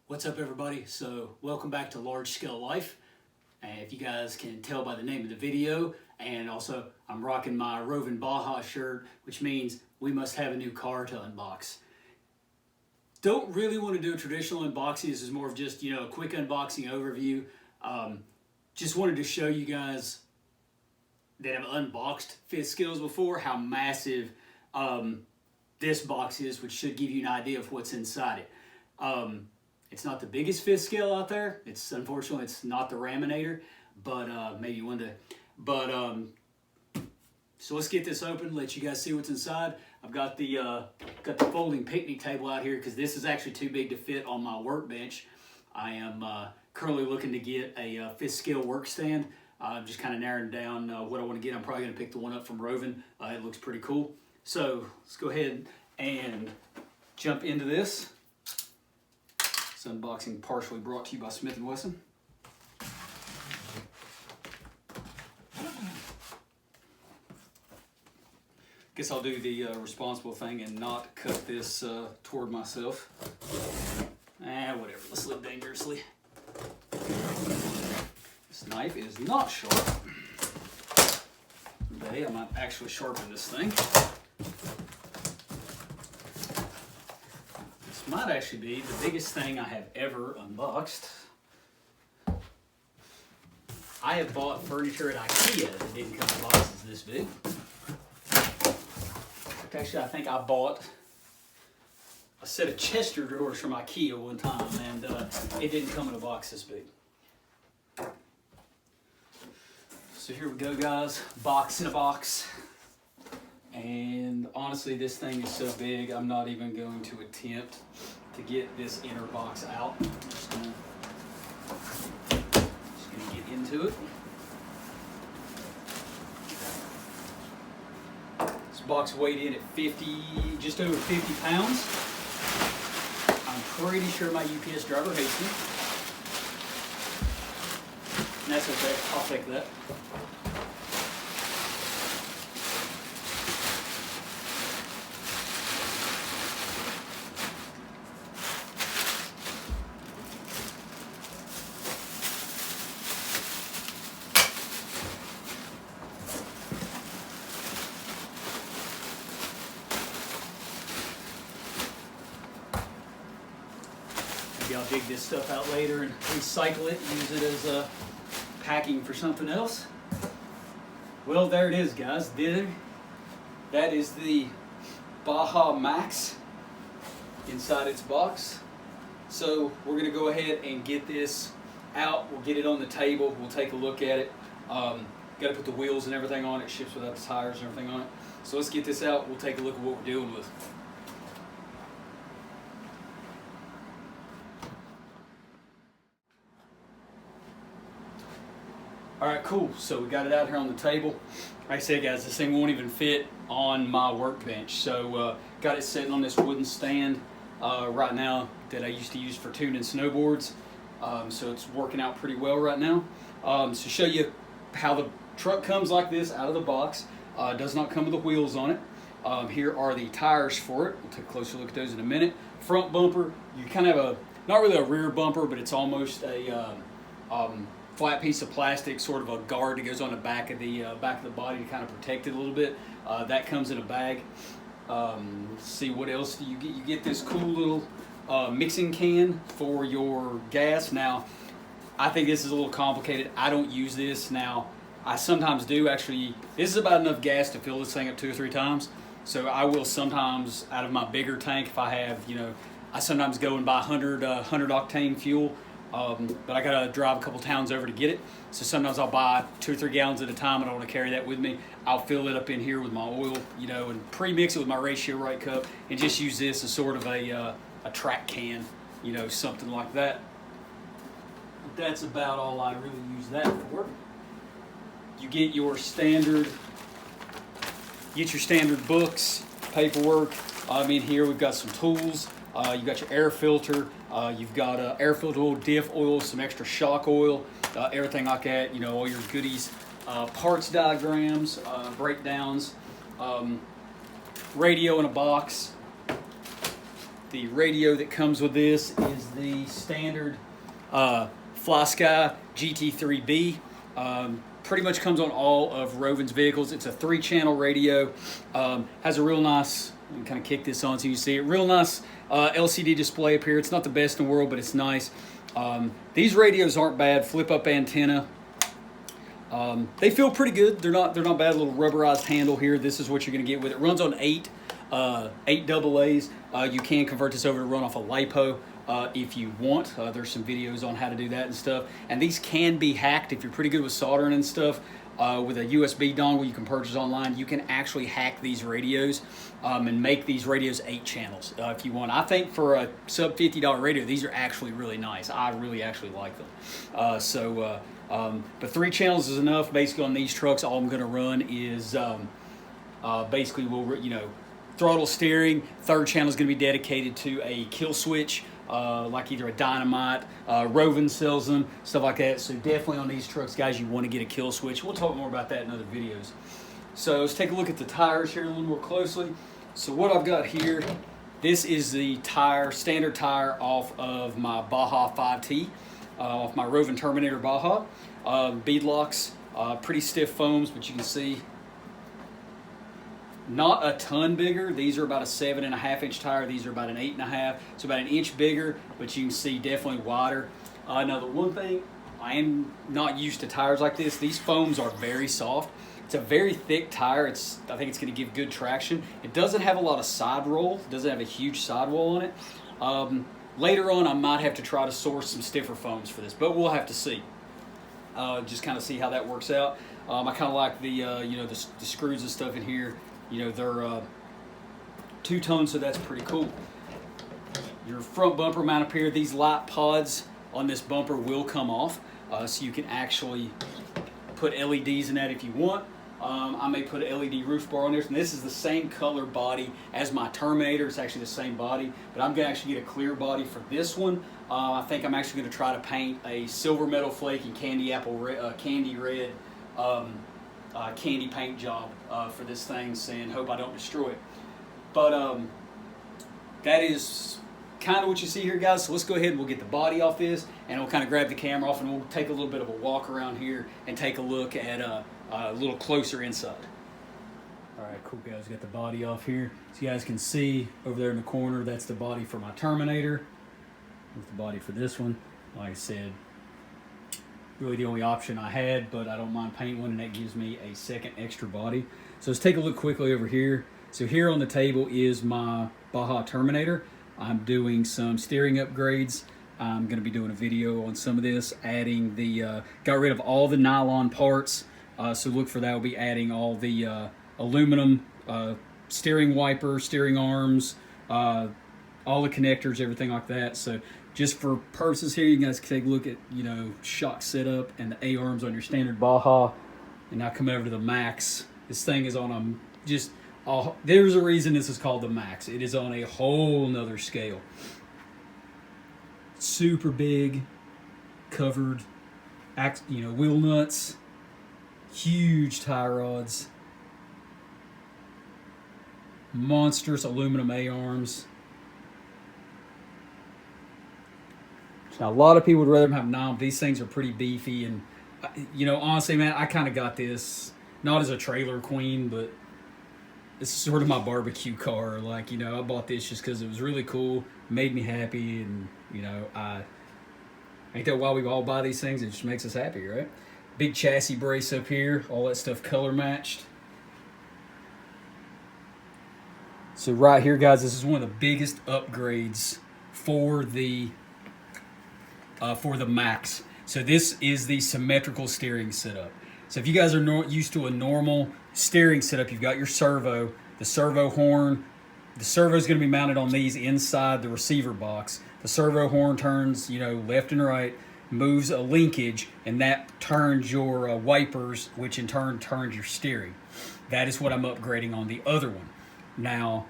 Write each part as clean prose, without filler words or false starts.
What's up, everybody? So welcome back to Large Scale Life. And if you guys can tell by the name of the video, and also I'm rocking my Rovan Baja shirt, which means we must have a new car to unbox. Don't really want to do a traditional unboxing. This is more of just, a quick unboxing overview. Just wanted to show you guys that have unboxed fifth skills before how massive this box is, which should give you an idea of what's inside it. It's not the biggest fifth scale out there. Unfortunately, it's not the Raminator, but maybe one day. But so let's get this open, let you guys see what's inside. I've got the folding picnic table out here because this is actually too big to fit on my workbench. I am currently looking to get a fifth scale work stand. I'm just kind of narrowing down what I want to get. I'm probably going to pick the one up from Rovan. It looks pretty cool. So let's go ahead and jump into this. This unboxing partially brought to you by Smith & Wesson. Guess I'll do the responsible thing and not cut this toward myself. Whatever, let's live dangerously. This knife is not sharp. Today I might actually sharpen this thing. This might actually be the biggest thing I have ever unboxed. I have bought furniture at IKEA that didn't come in boxes this big. Actually, I think I bought a set of Chester drawers from IKEA one time, and it didn't come in a box this big. So here we go, guys. Box in a box. And honestly, this thing is so big, I'm not even going to attempt to get this inner box out. I'm just gonna get into it. This box weighed in at just over 50 pounds. I'm pretty sure my UPS driver hates me. And that's okay, I'll take that. Maybe I'll dig this stuff out later and recycle it, use it as packing for something else. Well, there it is, guys. That is the Baja Max inside its box. So we're going to go ahead and get this out. We'll get it on the table. We'll take a look at it. Got to put the wheels and everything on it. Ships without the tires and everything on it. So let's get this out. We'll take a look at what we're dealing with. Alright, cool. So we got it out here on the table. Like I said, guys, this thing won't even fit on my workbench. So got it sitting on this wooden stand right now that I used to use for tuning snowboards. So it's working out pretty well right now. So show you how the truck comes like this out of the box. It does not come with the wheels on it. Here are the tires for it. We'll take a closer look at those in a minute. Front bumper, you kind of have not really a rear bumper, but it's almost a flat piece of plastic, sort of a guard that goes on the back of the body to kind of protect it a little bit. That comes in a bag. Let's see what else you get. You get this cool little mixing can for your gas. Now, I think this is a little complicated. I don't use this. Now, I sometimes do actually. This is about enough gas to fill this thing up 2 or 3 times. So I will sometimes, out of my bigger tank, if I have, I sometimes go and buy 100 octane fuel. But I gotta drive a couple towns over to get it. So sometimes I'll buy 2 or 3 gallons at a time. I don't want to carry that with me. I'll fill it up in here with my oil, and pre-mix it with my ratio right cup, and just use this as sort of a track can, something like that. That's about all I really use that for. You get your standard books, paperwork. Here we've got some tools. You've got your air filter. You've got air filter oil, diff oil, some extra shock oil, everything like that. All your goodies, parts diagrams, breakdowns, radio in a box, The radio that comes with this is the standard flysky GT3B. Pretty much comes on all of Rovan's vehicles. It's a 3-channel radio. Has a real nice, let me kind of kick this on so you see it, real nice LCD display up here. It's not the best in the world, but it's nice. These radios aren't bad. Flip up antenna. They feel pretty good. They're not bad. A little rubberized handle here. This is what you're going to get with it. It runs on 8 AA's. You can convert this over to run off a LiPo if you want. There's some videos on how to do that and stuff. And these can be hacked if you're pretty good with soldering and stuff. With a USB dongle you can purchase online, you can actually hack these radios and make these radios 8 channels if you want. I think for a sub $50 radio, these are actually really nice. I really actually like them. But 3 channels is enough. Basically on these trucks, all I'm going to run is basically throttle steering. 3rd channel is going to be dedicated to a kill switch. Like either a dynamite, Rovan sells them, stuff like that. So definitely on these trucks, guys, you want to get a kill switch. We'll talk more about that in other videos. So let's take a look at the tires here a little more closely. So what I've got here, this is the tire, standard tire off of my Baja 5T, off my Rovan Terminator Baja. Bead locks, pretty stiff foams, but you can see not a ton bigger. These are about a 7.5-inch tire. These are about an 8.5, so about an inch bigger, but you can see definitely wider. Now the one thing, I am not used to tires like this. These foams are very soft. It's a very thick tire. I think it's going to give good traction. It doesn't have a lot of side roll. It doesn't have a huge sidewall on it. Later on, I might have to try to source some stiffer foams for this, but we'll have to see. Just kind of see how that works out. I kind of like the the screws and stuff in here. They're 2-tone, so that's pretty cool. Your front bumper mount up here, these light pods on this bumper will come off, so you can actually put LEDs in that if you want. I may put an LED roof bar on there, and this is the same color body as my Terminator. It's actually the same body, but I'm going to actually get a clear body for this one. I think I'm actually going to try to paint a silver metal flake and candy red candy paint job for this thing, and hope I don't destroy it. But that is kind of what you see here, guys. So let's go ahead and we'll get the body off this, and we'll kind of grab the camera off, and we'll take a little bit of a walk around here and take a look at a little closer inside. All right, cool, guys. Got the body off here. So you guys can see over there in the corner, that's the body for my Terminator. That's the body for this one. Like I said, really the only option I had, but I don't mind painting one, and that gives me a second extra body. So let's take a look quickly over here. So here on the table is my Baja Terminator. I'm doing some steering upgrades. I'm going to be doing a video on some of this, adding the, got rid of all the nylon parts. So look for that. We'll be adding all the aluminum steering wiper, steering arms, all the connectors, everything like that. So just for purposes here, you guys can take a look at, shock setup and the A-arms on your standard Baja. And now coming over to the Max. This thing is on there's a reason this is called the Max. It is on a whole nother scale. Super big, covered, wheel nuts, huge tie rods, monstrous aluminum A-arms. Now, a lot of people would rather have nylon. These things are pretty beefy, and honestly, man, I kind of got this not as a trailer queen, but it's sort of my barbecue car. Like, I bought this just because it was really cool, made me happy, and ain't that why we all buy these things? It just makes us happy, right? Big chassis brace up here, all that stuff color matched. So right here, guys, this is one of the biggest upgrades for the Max. So this is the symmetrical steering setup. So if you guys are used to a normal steering setup, you've got your servo, the servo horn. The servo is going to be mounted on these inside the receiver box. The servo horn turns, left and right, moves a linkage, and that turns your wipers, which in turn turns your steering. That is what I'm upgrading on the other one. Now,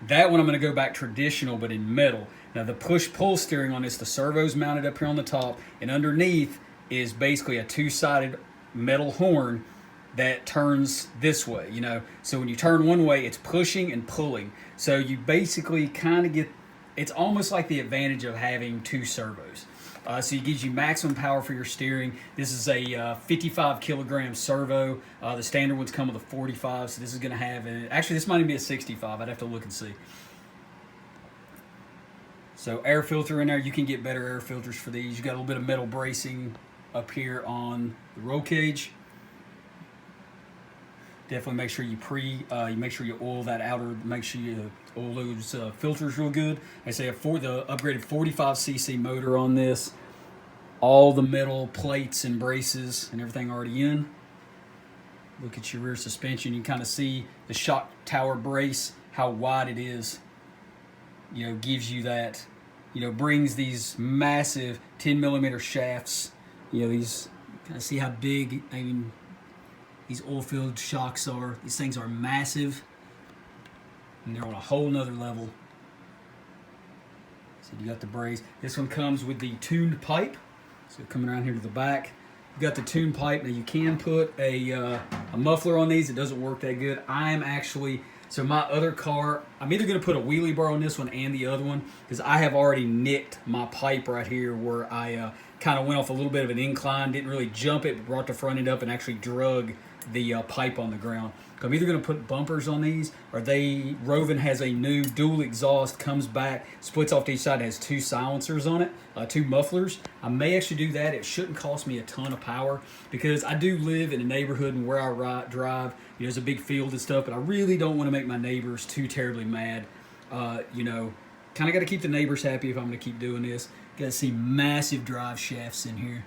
that one I'm going to go back traditional, but in metal. Now, the push-pull steering on this, the servo's mounted up here on the top, and underneath is basically a 2-sided metal horn that turns this way, So when you turn one way, it's pushing and pulling. So you basically kind of get it's almost like the advantage of having 2 servos. So it gives you maximum power for your steering. This is a 55 kilogram servo. The standard ones come with a 45, so this is going to have actually this might even be a 65. I'd have to look and see. So air filter in there. You can get better air filters for these. You got a little bit of metal bracing up here on the roll cage. Definitely make sure you make sure you oil that outer. Make sure you oil those filters real good. I say for the upgraded 45cc motor on this, all the metal plates and braces and everything already in. Look at your rear suspension. You can kind of see the shock tower brace, how wide it is. You know, gives you that. You know, brings these massive 10 millimeter shafts. You know, these kind of see how big. I mean, these oil-filled shocks are. These things are massive, and they're on a whole nother level. So you got the brace. This one comes with the tuned pipe. So coming around here to the back, you got the tuned pipe. Now you can put a muffler on these. It doesn't work that good. So my other car, I'm either going to put a wheelie bar on this one and the other one, because I have already nicked my pipe right here where I kind of went off a little bit of an incline, didn't really jump it, but brought the front end up and actually drug the pipe on the ground. So I'm either going to put bumpers on these, or Rovan has a new dual exhaust, comes back, splits off to each side, has 2 silencers on it, 2 mufflers. I may actually do that. It shouldn't cost me a ton of power, because I do live in a neighborhood and where I drive, you know, there's a big field and stuff, but I really don't want to make my neighbors too terribly mad. You know, kind of got to keep the neighbors happy if I'm going to keep doing this. Got to see massive drive shafts in here.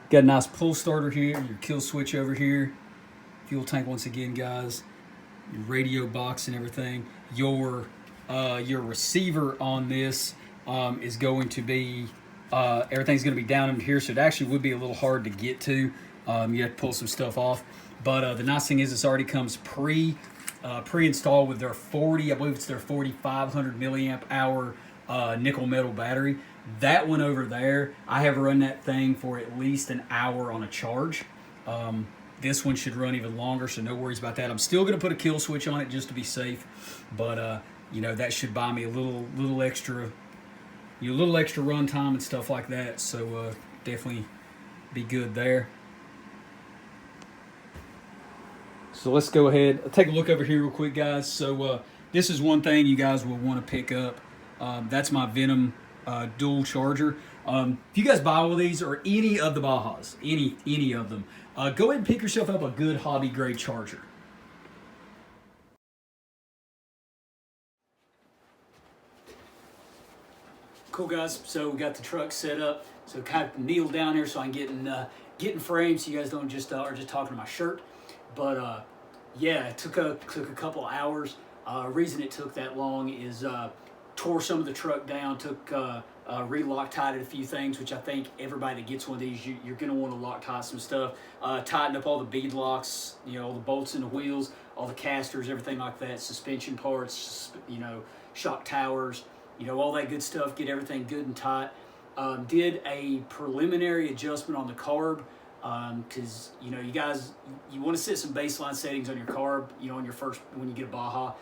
Got a nice pull starter here, your kill switch over here, fuel tank once again, guys, your radio box and everything. Your receiver on this is going to be, everything's going to be down in here, so it actually would be a little hard to get to. You have to pull some stuff off. But the nice thing is this already comes pre-installed with their I believe it's their 4,500 milliamp hour nickel metal battery. That one over there, I have run that thing for at least an hour on a charge. This one should run even longer, so no worries about that. I'm still going to put a kill switch on it just to be safe, but you know, that should buy me a little extra, run time and stuff like that. So definitely be good there. So let's go ahead, take a look over here real quick, guys. So this is one thing you guys will want to pick up. That's my Venom dual charger. If you guys buy one of these or any of the Bajas, any of them, go ahead and pick yourself up a good hobby grade charger. Cool, guys. So we got the truck set up. So kind of kneel down here so I'm getting framed, so you guys don't just are just talking to my shirt. But yeah, it took a couple of hours. Reason it took that long is tore some of the truck down, re-Loctited a few things, which I think everybody that gets one of these, you're going to want to Loctite some stuff. Tighten up all the bead locks, you know, all the bolts in the wheels, all the casters, everything like that, suspension parts, you know, shock towers, you know, all that good stuff, get everything good and tight. Did a preliminary adjustment on the carb, because, you know, you want to set some baseline settings on your carb, you know, on your first, when you get a Baja,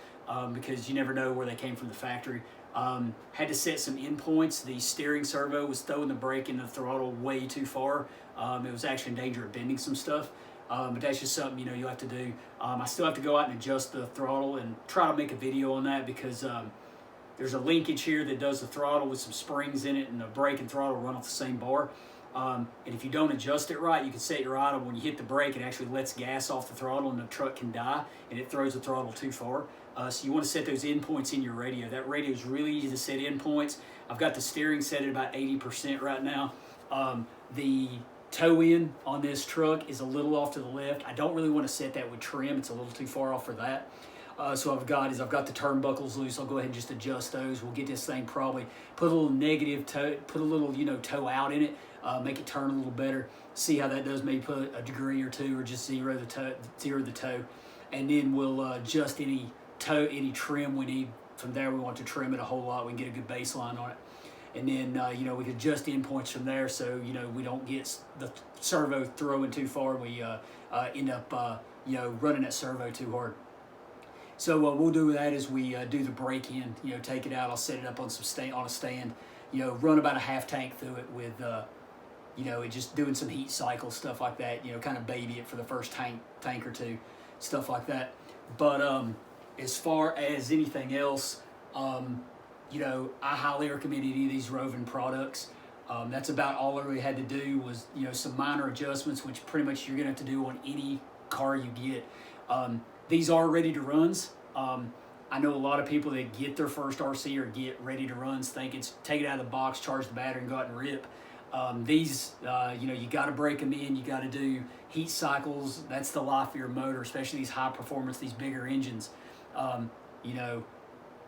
because you never know where they came from the factory. Had to set some endpoints. The steering servo was throwing the brake into the throttle way too far. It was actually in danger of bending some stuff. But that's just something, you know, you have to do. I still have to go out and adjust the throttle and try to make a video on that, because there's a linkage here that does the throttle with some springs in it, and the brake and throttle run off the same bar. And if you don't adjust it right, you can set your idle. When you hit the brake, it actually lets gas off the throttle, and the truck can die, and it throws the throttle too far. So you want to set those endpoints in your radio. That radio is really easy to set endpoints. I've got the steering set at about 80% right now. The toe in on this truck is a little off to the left. I don't really want to set that with trim. It's a little too far off for that. So I've got the turnbuckles loose. I'll go ahead and just adjust those. We'll get this thing probably, put a little negative toe, put a little, you know, toe out in it, make it turn a little better. See how that does. Maybe put a degree or two, or just zero the toe, and then we'll adjust any trim we need. From there, we want to trim it a whole lot. We can get a good baseline on it, and then you know, we can adjust endpoints from there, so you know, we don't get the servo throwing too far. We end up running that servo too hard. So what we'll do with that is we do the break in, take it out. I'll set it up on on a stand, run about a half tank through it with, it just doing some heat cycle stuff like that. Kind of baby it for the first tank or two, stuff like that. But as far as anything else, I highly recommend any of these Rovan products. That's about all I really had to do was, some minor adjustments, which pretty much you're gonna have to do on any car you get. These are ready to runs. I know a lot of people that get their first RC or get ready to runs think it's take it out of the box, charge the battery, and go out and rip. These, you got to break them in. You got to do heat cycles. That's the life of your motor, especially these high performance, these bigger engines.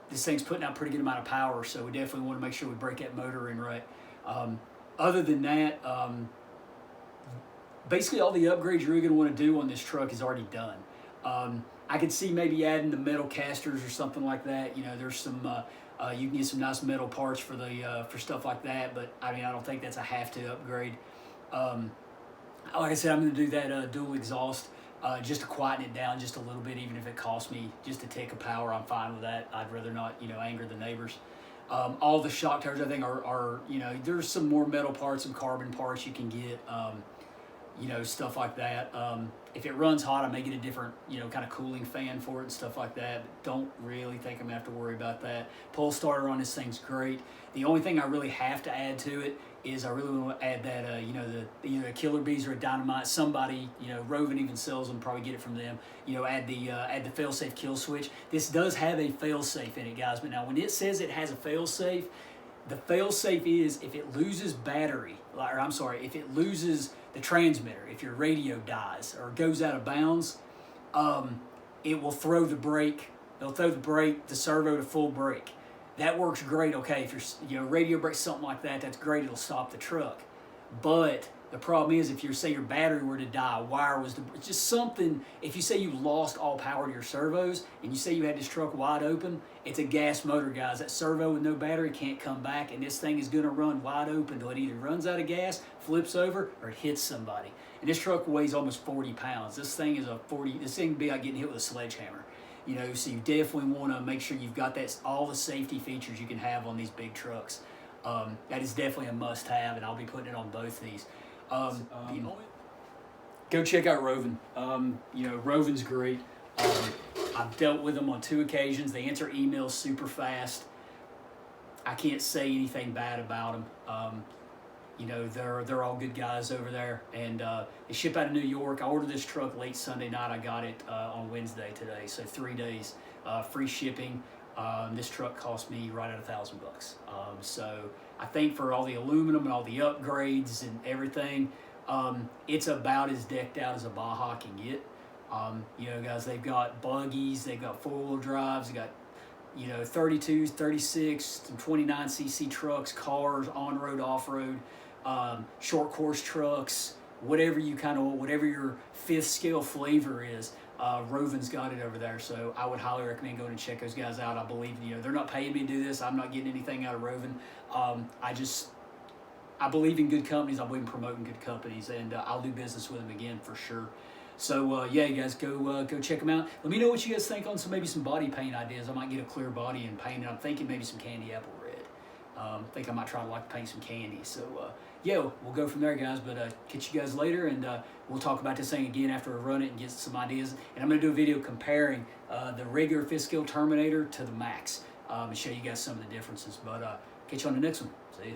This thing's putting out a pretty good amount of power, so we definitely want to make sure we break that motor in right. Other than that, basically all the upgrades you're really going to want to do on this truck is already done. I could see maybe adding the metal casters or something like that. There's some you can get some nice metal parts for the for stuff like that, but I don't think that's a have-to upgrade. Like I said, I'm going to do that dual exhaust just to quieten it down just a little bit, even if it costs me just a tick of power. I'm fine with that. I'd rather not anger the neighbors. All the shock towers, I think, are there's some more metal parts, some carbon parts you can get. Stuff like that. If it runs hot, I may get a different, kind of cooling fan for it and stuff like that. But don't really think I'm gonna have to worry about that. Pull starter on this thing's great. The only thing I really have to add to it is I really want to add that, either a Killer Bees or a Dynamite. Somebody, Rovan even sells them. Probably get it from them. Add the fail-safe kill switch. This does have a fail-safe in it, guys. But now when it says it has a fail-safe, the fail-safe is if it loses battery, if it loses the transmitter, if your radio dies or goes out of bounds, it will throw the brake. It'll throw the servo to full brake. That works great. Okay, if your radio breaks, something like that, that's great. It'll stop the truck. But the problem is, if say your battery were to die, it's just something. If you say you lost all power to your servos and you say you had this truck wide open, it's a gas motor, guys. That servo with no battery can't come back, and this thing is going to run wide open until it either runs out of gas, flips over, or it hits somebody. And this truck weighs almost 40 pounds. This thing would be like getting hit with a sledgehammer. So you definitely want to make sure you've got all the safety features you can have on these big trucks. That is definitely a must-have, and I'll be putting it on both these. Go check out Rovan. Rovan's great. I've dealt with them on 2 occasions. They answer emails super fast. I can't say anything bad about them. They're all good guys over there, and they ship out of New York. I ordered this truck late Sunday night. I got it on Wednesday today, so 3 days, free shipping. This truck cost me right at $1,000. So I think for all the aluminum and all the upgrades and everything, it's about as decked out as a Baja can get. Guys, they've got buggies, they've got 4-wheel drives, they've got 32s, 36, some 29cc trucks, cars, on-road, off-road, short course trucks, whatever your 5th scale flavor is. Rovan's got it over there, so I would highly recommend going and check those guys out. I believe they're not paying me to do this. I'm not getting anything out of Rovan. I believe in good companies. I believe in promoting good companies, and I'll do business with them again for sure. So you guys go check them out. Let me know what you guys think on maybe some body paint ideas. I might get a clear body and paint it. I'm thinking maybe some candy apple red. I think I might try to paint some candy. So we'll go from there, guys. But catch you guys later, and we'll talk about this thing again after I run it and get some ideas. And I'm going to do a video comparing the regular 5th scale Terminator to the Max and show you guys some of the differences. But catch you on the next one. See ya.